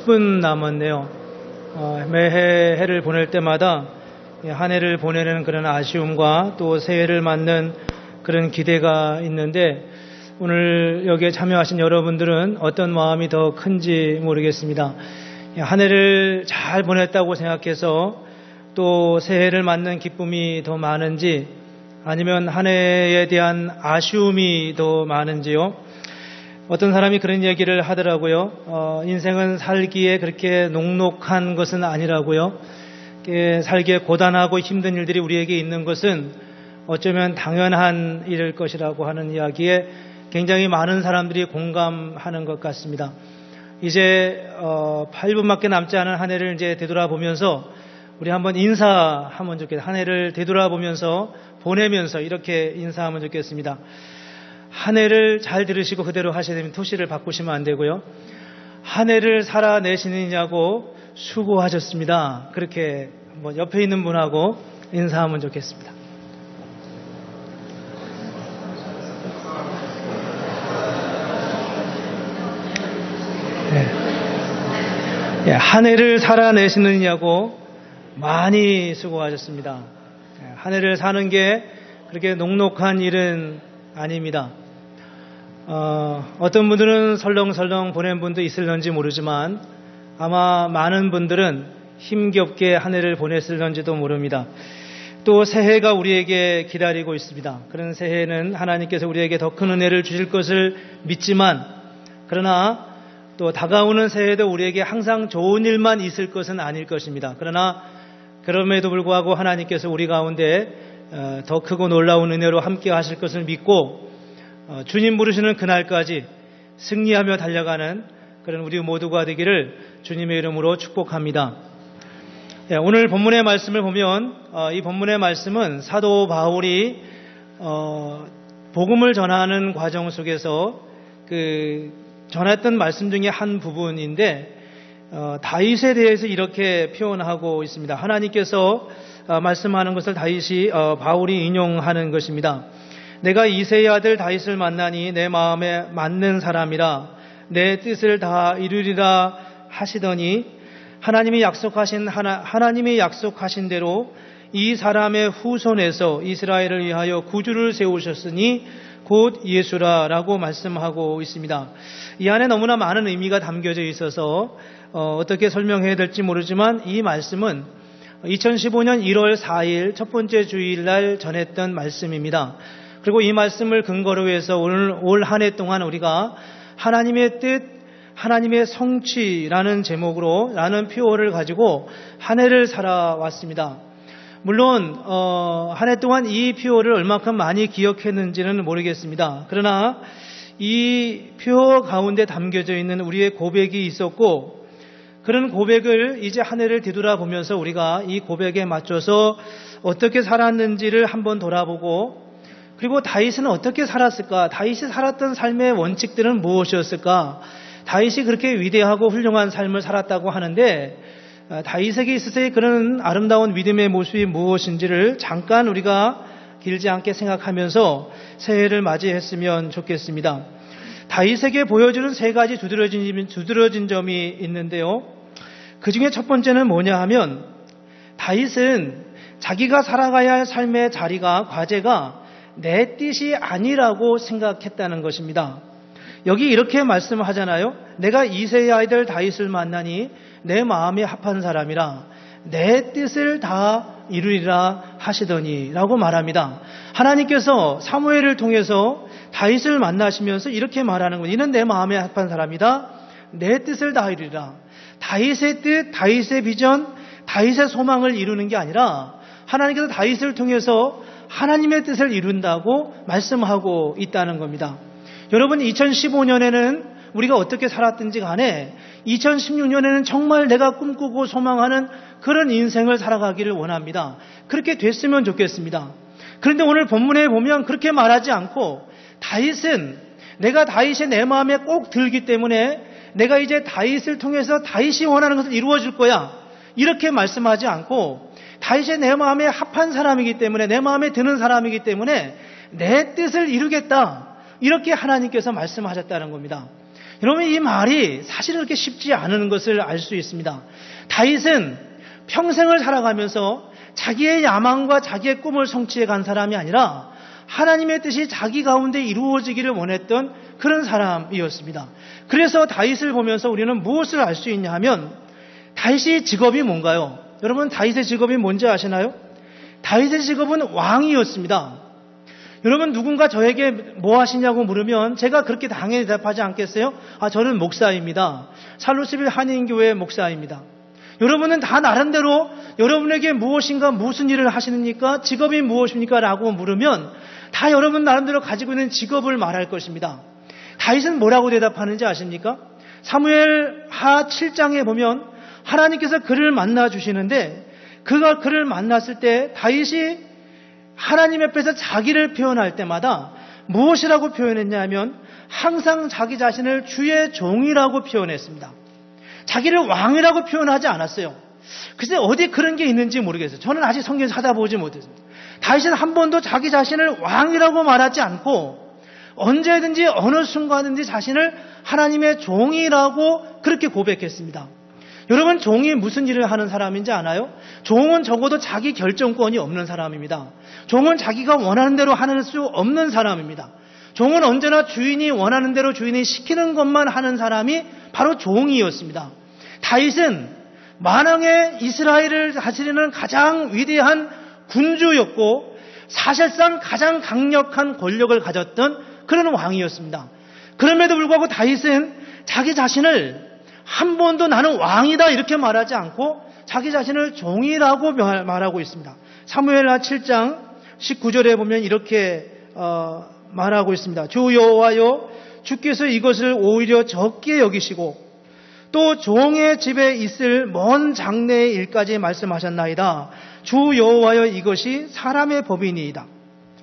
10분 남았네요. 매해 해를 보낼 때마다 한 해를 보내는 그런 아쉬움과 또 새해를 맞는 그런 기대가 있는데, 오늘 여기에 참여하신 여러분들은 어떤 마음이 더 큰지 모르겠습니다. 한 해를 잘 보냈다고 생각해서 또 새해를 맞는 기쁨이 더 많은지, 아니면 한 해에 대한 아쉬움이 더 많은지요. 어떤 사람이 그런 얘기를 하더라고요. 인생은 살기에 그렇게 녹록한 것은 아니라고요. 살기에 고단하고 힘든 일들이 우리에게 있는 것은 어쩌면 당연한 일일 것이라고 하는 이야기에 굉장히 많은 사람들이 공감하는 것 같습니다. 이제 8분밖에 남지 않은 한 해를 이제 되돌아보면서 우리 한번 인사하면 좋겠습니다. 한 해를 되돌아보면서 보내면서 이렇게 인사하면 좋겠습니다. 한 해를 잘 들으시고 그대로 하셔야 되면 토시를 바꾸시면 안 되고요. 한 해를 살아내시느냐고 수고하셨습니다. 그렇게 한번 옆에 있는 분하고 인사하면 좋겠습니다. 네. 한 해를 살아내시느냐고 많이 수고하셨습니다. 한 해를 사는 게 그렇게 녹록한 일은 아닙니다. 어떤 분들은 설렁설렁 보낸 분도 있을런지 모르지만 아마 많은 분들은 힘겹게 한 해를 보냈을런지도 모릅니다. 또 새해가 우리에게 기다리고 있습니다. 그런 새해는 하나님께서 우리에게 더 큰 은혜를 주실 것을 믿지만, 그러나 또 다가오는 새해도 우리에게 항상 좋은 일만 있을 것은 아닐 것입니다. 그러나 그럼에도 불구하고 하나님께서 우리 가운데 더 크고 놀라운 은혜로 함께 하실 것을 믿고 주님 부르시는 그날까지 승리하며 달려가는 그런 우리 모두가 되기를 주님의 이름으로 축복합니다. 오늘 본문의 말씀을 보면 이 본문의 말씀은 사도 바울이 복음을 전하는 과정 속에서 전했던 말씀 중에 한 부분인데, 다윗에 대해서 이렇게 표현하고 있습니다. 하나님께서 말씀하는 것을 다윗이 바울이 인용하는 것입니다. 내가 이새의 아들 다윗을 만나니 내 마음에 맞는 사람이라 내 뜻을 다 이루리라 하시더니 하나님이 약속하신 대로 이 사람의 후손에서 이스라엘을 위하여 구주를 세우셨으니 곧 예수라라고 말씀하고 있습니다. 이 안에 너무나 많은 의미가 담겨져 있어서 어떻게 설명해야 될지 모르지만, 이 말씀은 2015년 1월 4일 첫 번째 주일날 전했던 말씀입니다. 그리고 이 말씀을 근거로 해서 올 한 해 동안 우리가 하나님의 뜻, 하나님의 성취라는 제목으로 라는 표어를 가지고 한 해를 살아왔습니다. 물론 한 해 동안 이 표어를 얼마큼 많이 기억했는지는 모르겠습니다. 그러나 이 표어 가운데 담겨져 있는 우리의 고백이 있었고, 그런 고백을 이제 한 해를 뒤돌아보면서 우리가 이 고백에 맞춰서 어떻게 살았는지를 한번 돌아보고, 그리고 다윗은 어떻게 살았을까? 다윗이 살았던 삶의 원칙들은 무엇이었을까? 다윗이 그렇게 위대하고 훌륭한 삶을 살았다고 하는데, 다윗에게 있어서의 그런 아름다운 믿음의 모습이 무엇인지를 잠깐 우리가 길지 않게 생각하면서 새해를 맞이했으면 좋겠습니다. 다윗에게 보여주는 세 가지 두드러진 점이 있는데요. 그 중에 첫 번째는 뭐냐 하면, 다윗은 자기가 살아가야 할 삶의 과제가 내 뜻이 아니라고 생각했다는 것입니다. 여기 이렇게 말씀하잖아요. 내가 이새의 아들 다윗을 만나니 내 마음에 합한 사람이라 내 뜻을 다 이루리라 하시더니 라고 말합니다. 하나님께서 사무엘을 통해서 다윗을 만나시면서 이렇게 말하는 거예요. 이는 내 마음에 합한 사람이다. 내 뜻을 다 이루리라. 다윗의 뜻, 다윗의 비전, 다윗의 소망을 이루는 게 아니라 하나님께서 다윗을 통해서 하나님의 뜻을 이룬다고 말씀하고 있다는 겁니다. 여러분, 2015년에는 우리가 어떻게 살았든지 간에 2016년에는 정말 내가 꿈꾸고 소망하는 그런 인생을 살아가기를 원합니다. 그렇게 됐으면 좋겠습니다. 그런데 오늘 본문에 보면 그렇게 말하지 않고, 다윗은 내가 다윗이 내 마음에 꼭 들기 때문에 내가 이제 다윗을 통해서 다윗이 원하는 것을 이루어 줄 거야, 이렇게 말씀하지 않고, 다윗이 내 마음에 합한 사람이기 때문에, 내 마음에 드는 사람이기 때문에 내 뜻을 이루겠다, 이렇게 하나님께서 말씀하셨다는 겁니다. 여러분, 이 말이 사실 그렇게 쉽지 않은 것을 알 수 있습니다. 다윗은 평생을 살아가면서 자기의 야망과 자기의 꿈을 성취해 간 사람이 아니라 하나님의 뜻이 자기 가운데 이루어지기를 원했던 그런 사람이었습니다. 그래서 다윗을 보면서 우리는 무엇을 알 수 있냐 하면, 다윗의 직업이 뭔가요? 여러분, 다윗의 직업이 뭔지 아시나요? 다윗의 직업은 왕이었습니다. 여러분, 누군가 저에게 뭐 하시냐고 물으면 제가 그렇게 당연히 대답하지 않겠어요? 저는 목사입니다. 살루스빌 한인교회 목사입니다. 여러분은 다 나름대로 여러분에게 무엇인가 무슨 일을 하시니까 직업이 무엇입니까? 라고 물으면 다 여러분 나름대로 가지고 있는 직업을 말할 것입니다. 다윗은 뭐라고 대답하는지 아십니까? 사무엘 하 7장에 보면 하나님께서 그를 만나 주시는데, 그가 그를 만났을 때 다윗이 하나님 앞에서 자기를 표현할 때마다 무엇이라고 표현했냐면 항상 자기 자신을 주의 종이라고 표현했습니다. 자기를 왕이라고 표현하지 않았어요. 글쎄 어디 그런 게 있는지 모르겠어요. 저는 아직 성경 찾아보지 못했습니다. 다윗은 한 번도 자기 자신을 왕이라고 말하지 않고 언제든지 어느 순간든지 자신을 하나님의 종이라고 그렇게 고백했습니다. 여러분, 종이 무슨 일을 하는 사람인지 아나요? 종은 적어도 자기 결정권이 없는 사람입니다. 종은 자기가 원하는 대로 하는 수 없는 사람입니다. 종은 언제나 주인이 원하는 대로 주인이 시키는 것만 하는 사람이 바로 종이었습니다. 다윗은 만왕의 이스라엘을 다스리는 가장 위대한 군주였고 사실상 가장 강력한 권력을 가졌던 그런 왕이었습니다. 그럼에도 불구하고 다윗은 자기 자신을 한 번도 나는 왕이다 이렇게 말하지 않고 자기 자신을 종이라고 말하고 있습니다. 사무엘하 7장 19절에 보면 이렇게 말하고 있습니다. 주 여호와여, 주께서 이것을 오히려 적게 여기시고 또 종의 집에 있을 먼 장래의 일까지 말씀하셨나이다. 주 여호와여, 이것이 사람의 법이니이다.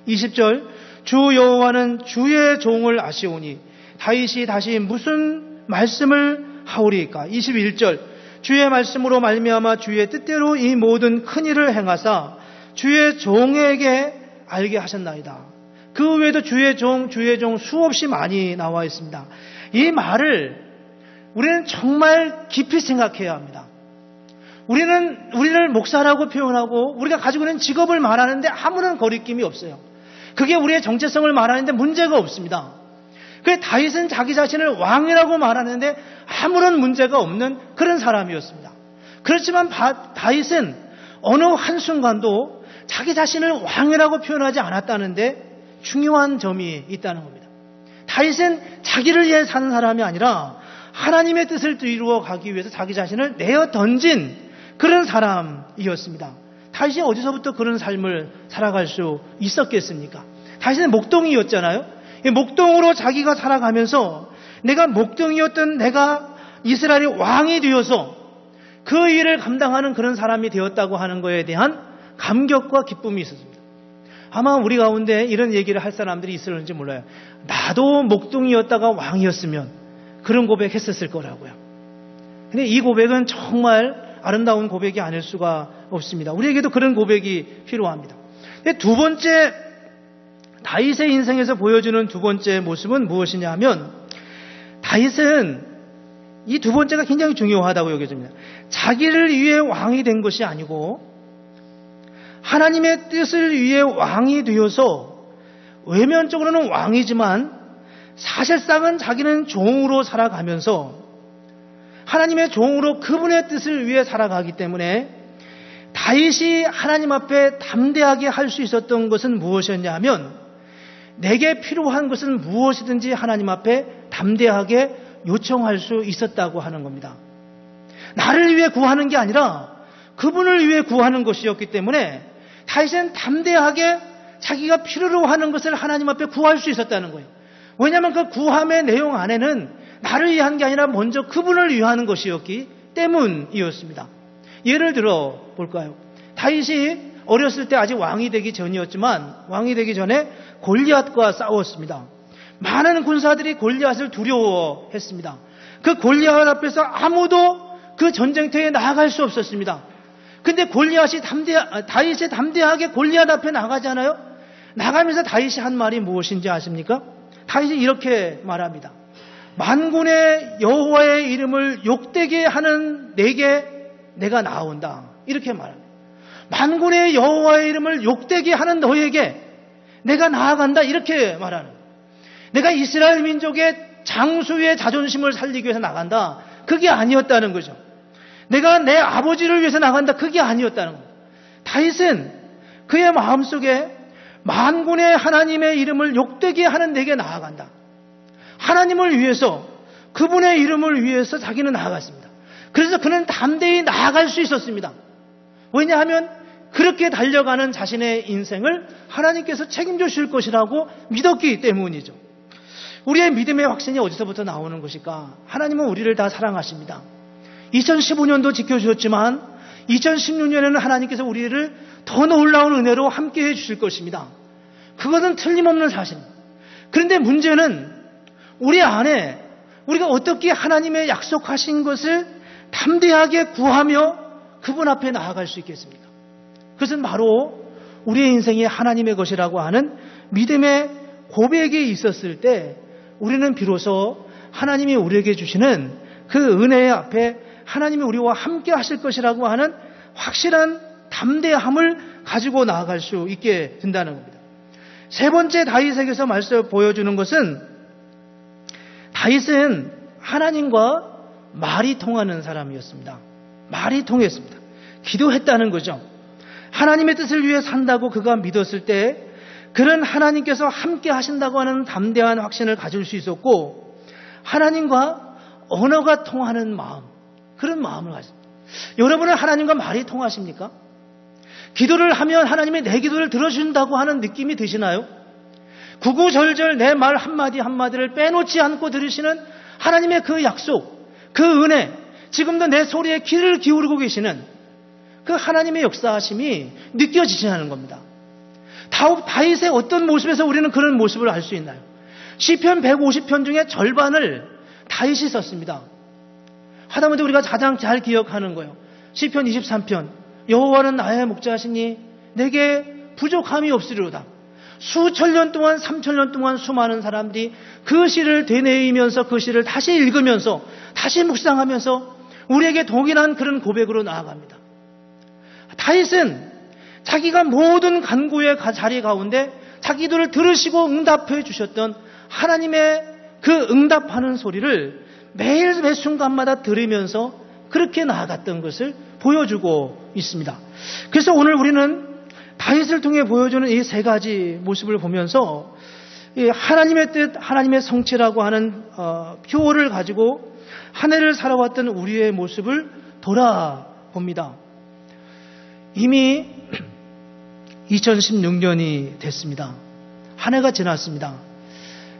20절, 주 여호와는 주의 종을 아시오니 다윗이 다시 무슨 말씀을 하오리이까. 21절, 주의 말씀으로 말미암아 주의 뜻대로 이 모든 큰 일을 행하사 주의 종에게 알게 하셨나이다. 그 외에도 주의 종 수없이 많이 나와 있습니다. 이 말을 우리는 정말 깊이 생각해야 합니다. 우리를 목사라고 표현하고 우리가 가지고 있는 직업을 말하는데 아무런 거리낌이 없어요. 그게 우리의 정체성을 말하는데 문제가 없습니다. 그래서 다윗은 자기 자신을 왕이라고 말하는데 아무런 문제가 없는 그런 사람이었습니다. 그렇지만 다윗은 어느 한순간도 자기 자신을 왕이라고 표현하지 않았다는데 중요한 점이 있다는 겁니다. 다윗은 자기를 위해 사는 사람이 아니라 하나님의 뜻을 이루어 가기 위해서 자기 자신을 내어 던진 그런 사람이었습니다. 다윗이 어디서부터 그런 삶을 살아갈 수 있었겠습니까? 다윗은 목동이었잖아요. 목동으로 자기가 살아가면서 내가 목동이었던 내가 이스라엘의 왕이 되어서 그 일을 감당하는 그런 사람이 되었다고 하는 것에 대한 감격과 기쁨이 있었습니다. 아마 우리 가운데 이런 얘기를 할 사람들이 있을지 몰라요. 나도 목동이었다가 왕이었으면 그런 고백했었을 거라고요. 근데 이 고백은 정말 아름다운 고백이 아닐 수가 없습니다. 우리에게도 그런 고백이 필요합니다. 근데 두 번째, 다윗의 인생에서 보여주는 두 번째 모습은 무엇이냐 하면, 다윗은 이 두 번째가 굉장히 중요하다고 여겨집니다. 자기를 위해 왕이 된 것이 아니고 하나님의 뜻을 위해 왕이 되어서 외면적으로는 왕이지만 사실상은 자기는 종으로 살아가면서 하나님의 종으로 그분의 뜻을 위해 살아가기 때문에 다윗이 하나님 앞에 담대하게 할 수 있었던 것은 무엇이었냐 하면, 내게 필요한 것은 무엇이든지 하나님 앞에 담대하게 요청할 수 있었다고 하는 겁니다. 나를 위해 구하는 게 아니라 그분을 위해 구하는 것이었기 때문에 다윗은 담대하게 자기가 필요로 하는 것을 하나님 앞에 구할 수 있었다는 거예요. 왜냐하면 그 구함의 내용 안에는 나를 위한 게 아니라 먼저 그분을 위하는 것이었기 때문이었습니다. 예를 들어 볼까요? 다윗이 어렸을 때 아직 왕이 되기 전이었지만 왕이 되기 전에 골리앗과 싸웠습니다. 많은 군사들이 골리앗을 두려워했습니다. 그 골리앗 앞에서 아무도 그 전쟁터에 나아갈 수 없었습니다. 근데 다윗이 담대하게 골리앗 앞에 나가잖아요. 나가면서 다윗이 한 말이 무엇인지 아십니까? 다윗이 이렇게 말합니다. 만군의 여호와의 이름을 욕되게 하는 내게 내가 나아온다. 이렇게 말합니다. 만군의 여호와의 이름을 욕되게 하는 너에게 내가 나아간다. 이렇게 말하는 거예요. 내가 이스라엘 민족의 장수의 자존심을 살리기 위해서 나간다. 그게 아니었다는 거죠. 내가 내 아버지를 위해서 나간다. 그게 아니었다는 거예요. 다윗은 그의 마음속에 만군의 하나님의 이름을 욕되게 하는 내게 나아간다. 하나님을 위해서, 그분의 이름을 위해서 자기는 나아갔습니다. 그래서 그는 담대히 나아갈 수 있었습니다. 왜냐하면 그렇게 달려가는 자신의 인생을 하나님께서 책임져 주실 것이라고 믿었기 때문이죠. 우리의 믿음의 확신이 어디서부터 나오는 것일까? 하나님은 우리를 다 사랑하십니다. 2015년도 지켜주셨지만 2016년에는 하나님께서 우리를 더 놀라운 은혜로 함께해 주실 것입니다. 그것은 틀림없는 사실입니다. 그런데 문제는 우리 안에 우리가 어떻게 하나님의 약속하신 것을 담대하게 구하며 그분 앞에 나아갈 수 있겠습니까? 그것은 바로 우리의 인생이 하나님의 것이라고 하는 믿음의 고백이 있었을 때 우리는 비로소 하나님이 우리에게 주시는 그 은혜 앞에 하나님이 우리와 함께 하실 것이라고 하는 확실한 담대함을 가지고 나아갈 수 있게 된다는 겁니다. 세 번째 다윗에게서 말씀 보여주는 것은 다윗은 하나님과 말이 통하는 사람이었습니다. 말이 통했습니다. 기도했다는 거죠. 하나님의 뜻을 위해 산다고 그가 믿었을 때 그는 하나님께서 함께 하신다고 하는 담대한 확신을 가질 수 있었고 하나님과 언어가 통하는 마음, 그런 마음을 가졌습니다. 여러분은 하나님과 말이 통하십니까? 기도를 하면 하나님이 내 기도를 들어준다고 하는 느낌이 드시나요? 구구절절 내 말 한마디 한마디를 빼놓지 않고 들으시는 하나님의 그 약속, 그 은혜, 지금도 내 소리에 귀를 기울이고 계시는 그 하나님의 역사하심이 느껴지시는 겁니다. 다윗의 어떤 모습에서 우리는 그런 모습을 알 수 있나요? 시편 150편 중에 절반을 다윗이 썼습니다. 하다못해 우리가 가장 잘 기억하는 거예요. 시편 23편 여호와는 나의 목자시니 내게 부족함이 없으리로다. 수천 년 동안 3,000년 동안 수많은 사람들이 그 시를 되뇌이면서 그 시를 다시 읽으면서 다시 묵상하면서 우리에게 동일한 그런 고백으로 나아갑니다. 다윗은 자기가 모든 간구의 자리 가운데 자기 기도를 들으시고 응답해 주셨던 하나님의 그 응답하는 소리를 매일 매 순간마다 들으면서 그렇게 나아갔던 것을 보여주고 있습니다. 그래서 오늘 우리는 다윗을 통해 보여주는 이 세 가지 모습을 보면서 하나님의 뜻, 하나님의 성취라고 하는 표어를 가지고 한 해를 살아왔던 우리의 모습을 돌아봅니다. 이미 2016년이 됐습니다. 한 해가 지났습니다.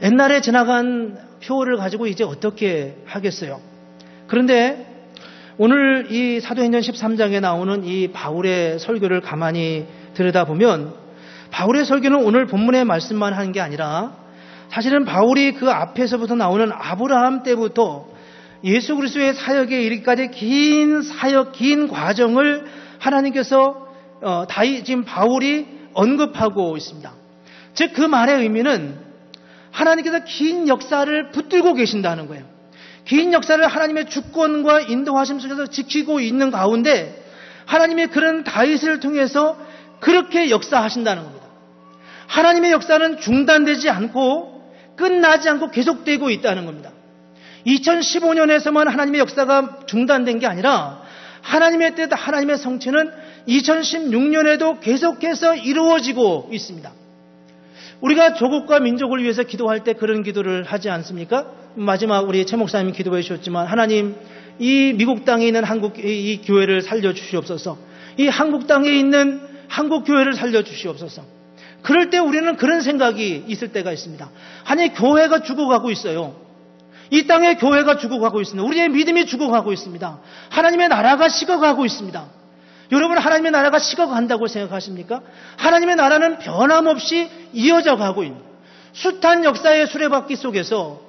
옛날에 지나간 표어를 가지고 이제 어떻게 하겠어요? 그런데 오늘 이 사도행전 13장에 나오는 이 바울의 설교를 가만히 들여다보면 바울의 설교는 오늘 본문의 말씀만 하는 게 아니라 사실은 바울이 그 앞에서부터 나오는 아브라함 때부터 예수 그리스도의 사역에 이르기까지 긴 사역, 긴 과정을 하나님께서 지금 바울이 언급하고 있습니다. 즉 그 말의 의미는 하나님께서 긴 역사를 붙들고 계신다는 거예요. 긴 역사를 하나님의 주권과 인도하심 속에서 지키고 있는 가운데 하나님의 그런 다윗을 통해서 그렇게 역사하신다는 겁니다. 하나님의 역사는 중단되지 않고 끝나지 않고 계속되고 있다는 겁니다. 2015년에서만 하나님의 역사가 중단된 게 아니라 하나님의 뜻, 하나님의 성취는 2016년에도 계속해서 이루어지고 있습니다. 우리가 조국과 민족을 위해서 기도할 때 그런 기도를 하지 않습니까? 마지막 우리 최 목사님이 기도해 주셨지만 하나님 이 미국 땅에 있는 이 교회를 살려주시옵소서. 이 한국 땅에 있는 한국 교회를 살려주시옵소서. 그럴 때 우리는 그런 생각이 있을 때가 있습니다. 아니 교회가 죽어가고 있어요. 이 땅에 교회가 죽어가고 있습니다. 우리의 믿음이 죽어가고 있습니다. 하나님의 나라가 식어가고 있습니다. 여러분 하나님의 나라가 식어간다고 생각하십니까? 하나님의 나라는 변함없이 이어져 가고 있는 숱한 역사의 수레바퀴 속에서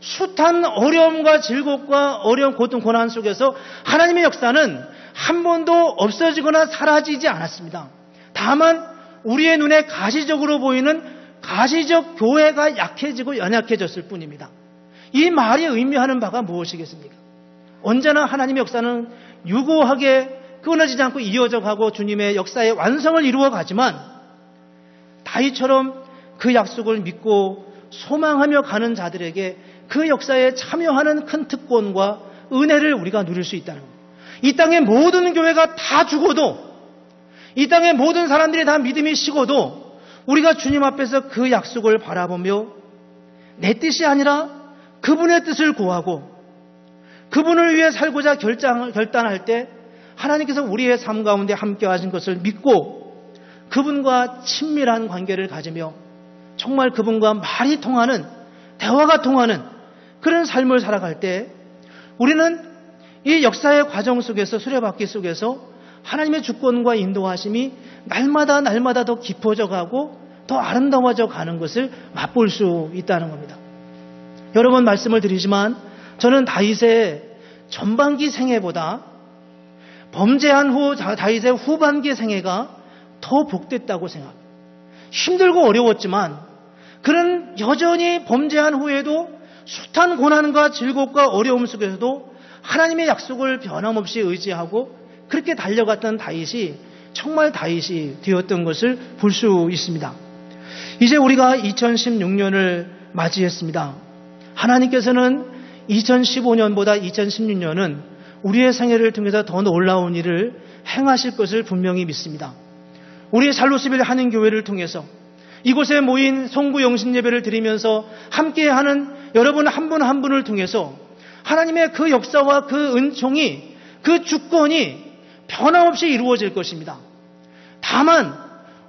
숱한 어려움과 즐겁과 어려움, 고통, 고난 속에서 하나님의 역사는 한 번도 없어지거나 사라지지 않았습니다. 다만 우리의 눈에 가시적으로 보이는 가시적 교회가 약해지고 연약해졌을 뿐입니다. 이 말이 의미하는 바가 무엇이겠습니까? 언제나 하나님의 역사는 유구하게 끊어지지 않고 이어져 가고 주님의 역사의 완성을 이루어 가지만 다윗처럼 그 약속을 믿고 소망하며 가는 자들에게 그 역사에 참여하는 큰 특권과 은혜를 우리가 누릴 수 있다는 겁니다. 이 땅의 모든 교회가 다 죽어도, 이 땅의 모든 사람들이 다 믿음이 식어도 우리가 주님 앞에서 그 약속을 바라보며 내 뜻이 아니라 그분의 뜻을 구하고 그분을 위해 살고자 결단할 때 하나님께서 우리의 삶 가운데 함께 하신 것을 믿고 그분과 친밀한 관계를 가지며 정말 그분과 말이 통하는, 대화가 통하는 그런 삶을 살아갈 때 우리는 이 역사의 과정 속에서, 수레바퀴 속에서 하나님의 주권과 인도하심이 날마다 더 깊어져 가고 더 아름다워져 가는 것을 맛볼 수 있다는 겁니다. 여러 번 말씀을 드리지만 저는 다윗의 전반기 생애보다 범죄한 후 다윗의 후반기 생애가 더 복됐다고 생각합니다. 힘들고 어려웠지만 그는 여전히 범죄한 후에도 숱한 고난과 즐겁과 어려움 속에서도 하나님의 약속을 변함없이 의지하고 그렇게 달려갔던 다윗이 정말 다윗이 되었던 것을 볼 수 있습니다. 이제 우리가 2016년을 맞이했습니다. 하나님께서는 2015년보다 2016년은 우리의 생애를 통해서 더 놀라운 일을 행하실 것을 분명히 믿습니다. 우리의 샬롯스빌 한인교회를 통해서 이곳에 모인 성구 영신 예배를 드리면서 함께하는 여러분 한 분 한 분을 통해서 하나님의 그 역사와 그 은총이, 그 주권이 변함없이 이루어질 것입니다. 다만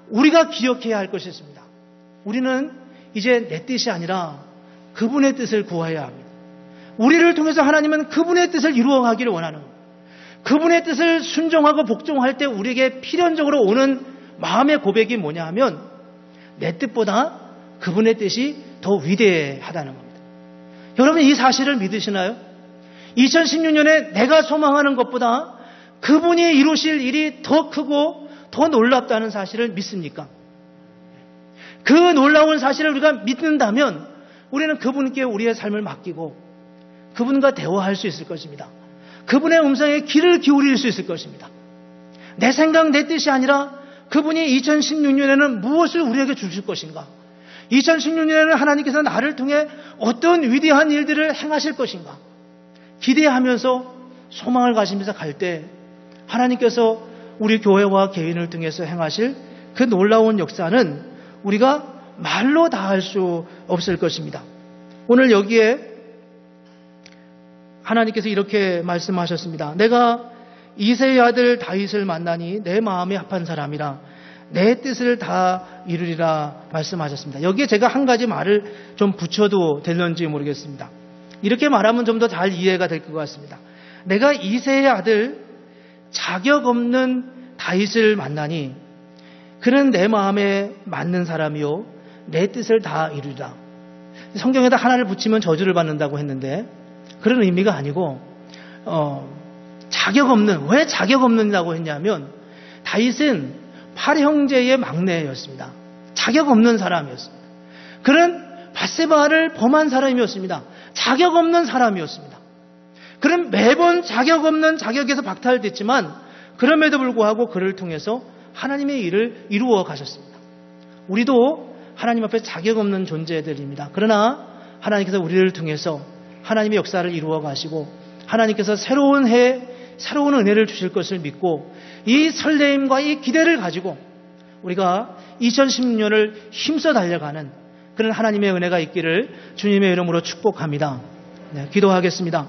우리가 기억해야 할 것이 있습니다. 우리는 이제 내 뜻이 아니라 그분의 뜻을 구해야 합니다. 우리를 통해서 하나님은 그분의 뜻을 이루어가기를 원하는 겁니다. 그분의 뜻을 순종하고 복종할 때 우리에게 필연적으로 오는 마음의 고백이 뭐냐 하면 내 뜻보다 그분의 뜻이 더 위대하다는 겁니다. 여러분 이 사실을 믿으시나요? 2016년에 내가 소망하는 것보다 그분이 이루실 일이 더 크고 더 놀랍다는 사실을 믿습니까? 그 놀라운 사실을 우리가 믿는다면 우리는 그분께 우리의 삶을 맡기고 그분과 대화할 수 있을 것입니다. 그분의 음성에 귀를 기울일 수 있을 것입니다. 내 생각, 내 뜻이 아니라 그분이 2016년에는 무엇을 우리에게 주실 것인가? 2016년에는 하나님께서 나를 통해 어떤 위대한 일들을 행하실 것인가? 기대하면서 소망을 가지면서 갈 때 하나님께서 우리 교회와 개인을 통해서 행하실 그 놀라운 역사는 우리가 말로 다 할 수 없을 것입니다. 오늘 여기에 하나님께서 이렇게 말씀하셨습니다. 내가 이새의 아들 다윗을 만나니 내 마음에 합한 사람이라 내 뜻을 다 이루리라 말씀하셨습니다. 여기에 제가 한 가지 말을 좀 붙여도 될런지 모르겠습니다. 이렇게 말하면 좀 더 잘 이해가 될 것 같습니다. 내가 이새의 아들 자격 없는 다윗을 만나니 그는 내 마음에 맞는 사람이요 내 뜻을 다 이루리라. 성경에다 하나를 붙이면 저주를 받는다고 했는데 그런 의미가 아니고 자격 없는, 왜 자격 없는다고 했냐면 다윗은 8형제의 막내였습니다. 자격 없는 사람이었습니다. 그는 밧세바를 범한 사람이었습니다. 자격 없는 사람이었습니다. 그는 매번 자격 없는 자격에서 박탈됐지만 그럼에도 불구하고 그를 통해서 하나님의 일을 이루어 가셨습니다. 우리도 하나님 앞에 자격 없는 존재들입니다. 그러나 하나님께서 우리를 통해서 하나님의 역사를 이루어 가시고 하나님께서 새로운 해, 새로운 은혜를 주실 것을 믿고 이 설레임과 이 기대를 가지고 우리가 2016년을 힘써 달려가는 그런 하나님의 은혜가 있기를 주님의 이름으로 축복합니다. 네, 기도하겠습니다.